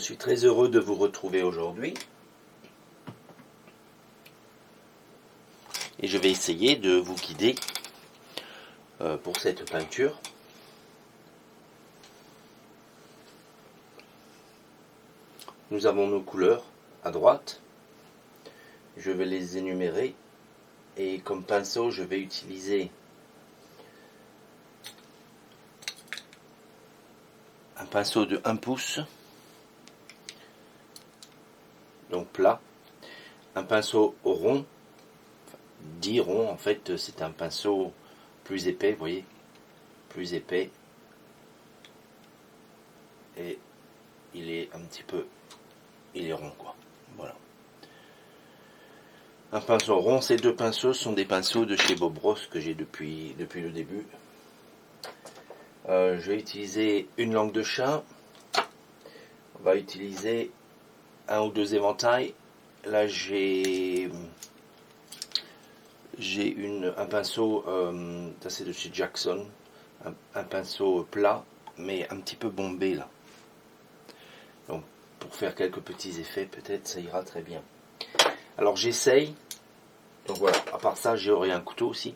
suis très heureux de vous retrouver aujourd'hui. Et je vais essayer de vous guider pour cette peinture. Nous avons nos couleurs à droite. Je vais les énumérer. Et comme pinceau, je vais utiliser un pinceau de 1 pouce. Donc plat. Un pinceau rond. Dit rond, en fait, c'est un pinceau plus épais, vous voyez, plus épais. Et il est un petit peu, il est rond, quoi. Voilà. Un pinceau rond, ces deux pinceaux sont des pinceaux de chez Bob Ross que j'ai depuis le début. Je vais utiliser une langue de chat. On va utiliser un ou deux éventails. Là, j'ai un pinceau, ça c'est de chez Jackson, un pinceau plat, mais un petit peu bombé là. Donc pour faire quelques petits effets, peut-être ça ira très bien. Alors j'essaye, donc voilà, à part ça j'aurai un couteau aussi,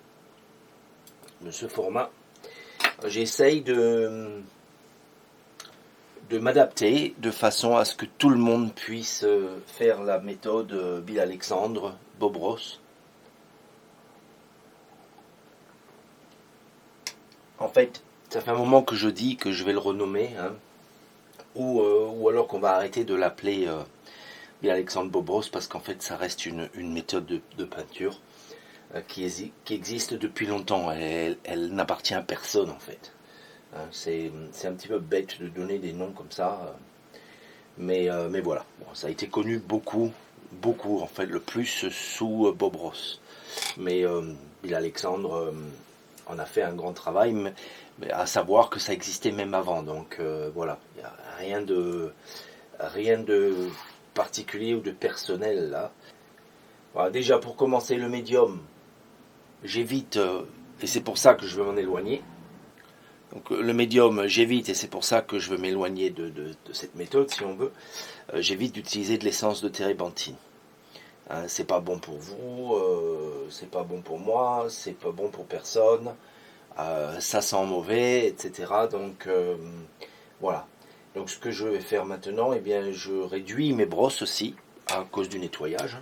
de ce format. J'essaye de m'adapter de façon à ce que tout le monde puisse faire la méthode Bill Alexandre, Bob Ross. En fait, ça fait un moment que je dis que je vais le renommer, hein, ou alors qu'on va arrêter de l'appeler Bill Alexandre Bob Ross, parce qu'en fait, ça reste une méthode de peinture qui existe depuis longtemps. Elle n'appartient à personne, en fait. Hein, c'est un petit peu bête de donner des noms comme ça, mais voilà. Bon, ça a été connu beaucoup, en fait, le plus sous Bob Ross. Mais Bill Alexandre on a fait un grand travail, mais à savoir que ça existait même avant. Donc voilà, il n'y a rien de particulier ou de personnel là. Voilà, déjà pour commencer le médium, j'évite, et c'est pour ça que je veux m'en éloigner. Donc le médium, j'évite, et c'est pour ça que je veux m'éloigner de cette méthode, si on veut. J'évite d'utiliser de l'essence de térébenthine. Hein, c'est pas bon pour vous, c'est pas bon pour moi, c'est pas bon pour personne, ça sent mauvais, etc. Donc voilà. Donc ce que je vais faire maintenant, eh bien, je réduis mes brosses aussi à cause du nettoyage.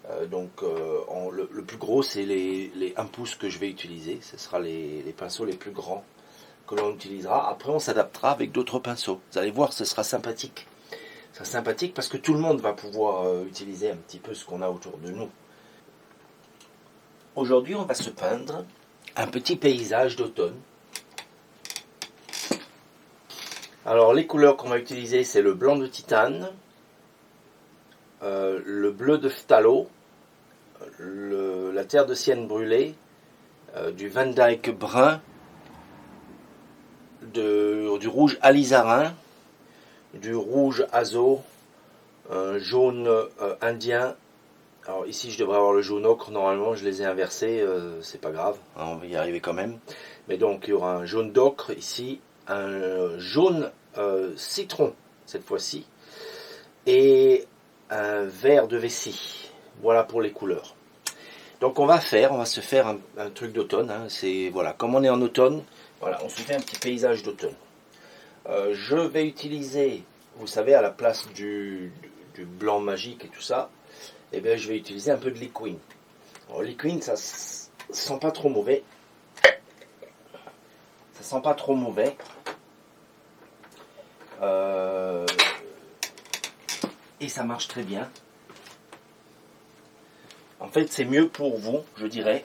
Le plus gros, c'est les 1 pouce que je vais utiliser. Ce sera les pinceaux les plus grands que l'on utilisera. Après, on s'adaptera avec d'autres pinceaux. Vous allez voir, ce sera sympathique. C'est sympathique parce que tout le monde va pouvoir utiliser un petit peu ce qu'on a autour de nous. Aujourd'hui, on va se peindre un petit paysage d'automne. Alors, les couleurs qu'on va utiliser, c'est le blanc de titane, le bleu de phthalo, la terre de sienne brûlée, du Van Dyke brun, du rouge alizarin, du rouge azo, un jaune indien. Alors ici je devrais avoir le jaune ocre, normalement je les ai inversés, c'est pas grave, hein, on va y arriver quand même. Mais donc il y aura un jaune d'ocre ici, un jaune citron cette fois-ci, et un vert de vessie. Voilà pour les couleurs. Donc on va se faire un truc d'automne, hein. C'est voilà, comme on est en automne, voilà, on se fait un petit paysage d'automne. Je vais utiliser, vous savez, à la place du blanc magique et tout ça, eh bien, je vais utiliser un peu de liquide. Alors, liquide, ça sent pas trop mauvais. Ça sent pas trop mauvais. Et ça marche très bien. En fait, c'est mieux pour vous, je dirais,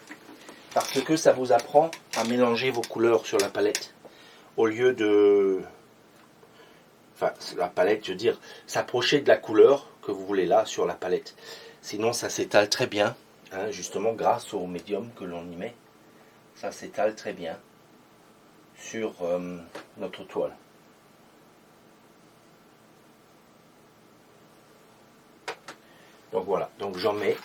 parce que ça vous apprend à mélanger vos couleurs sur la palette, au lieu de... Enfin, la palette, je veux dire, s'approcher de la couleur que vous voulez là, sur la palette. Sinon, ça s'étale très bien, hein, justement, grâce au médium que l'on y met. Ça s'étale très bien sur notre toile. Donc voilà, donc j'en mets.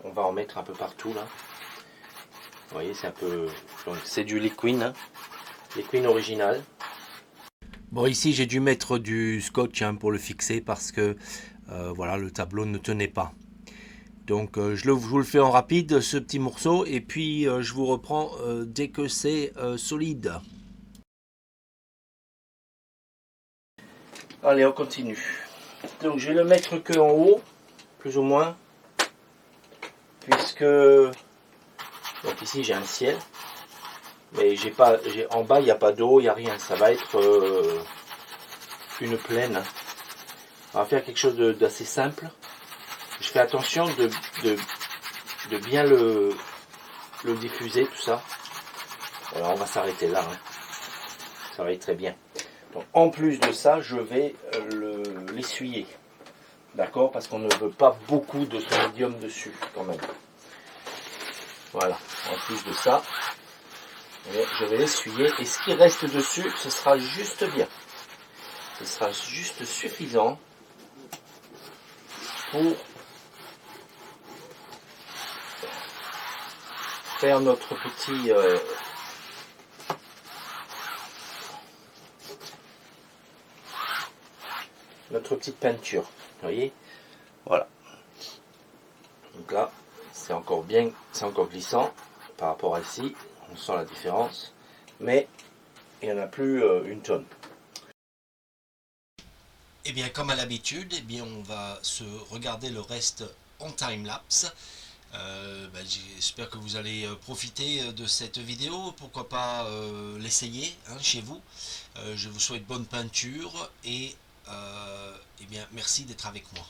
On va en mettre un peu partout là. Vous voyez, c'est un peu... Donc c'est du liquide, hein, liquide original. Bon, ici j'ai dû mettre du scotch hein, pour le fixer parce que voilà, le tableau ne tenait pas. Donc je vous le fais en rapide ce petit morceau et puis je vous reprends dès que c'est solide. Allez, on continue. Donc je vais le mettre que en haut, plus ou moins, puisque donc ici j'ai un ciel, mais en bas il n'y a pas d'eau, il n'y a rien. Ça va être une plaine. On va faire quelque chose d'assez simple. Je fais attention de bien le diffuser, tout ça. Alors on va s'arrêter là. Hein. Ça va être très bien. Donc, en plus de ça, je vais l'essuyer. D'accord? Parce qu'on ne veut pas beaucoup de ce médium dessus, quand même. Voilà. En plus de ça, je vais l'essuyer. Et ce qui reste dessus, ce sera juste bien. Ce sera juste suffisant pour faire notre petit notre petite peinture. Vous voyez? Voilà. Donc là, c'est encore bien, c'est encore glissant par rapport à ici. On sent la différence. Mais il n'y en a plus une tonne. Et bien comme à l'habitude, eh bien on va se regarder le reste en time-lapse. J'espère que vous allez profiter de cette vidéo, pourquoi pas l'essayer hein, chez vous. Je vous souhaite bonne peinture et eh bien, merci d'être avec moi.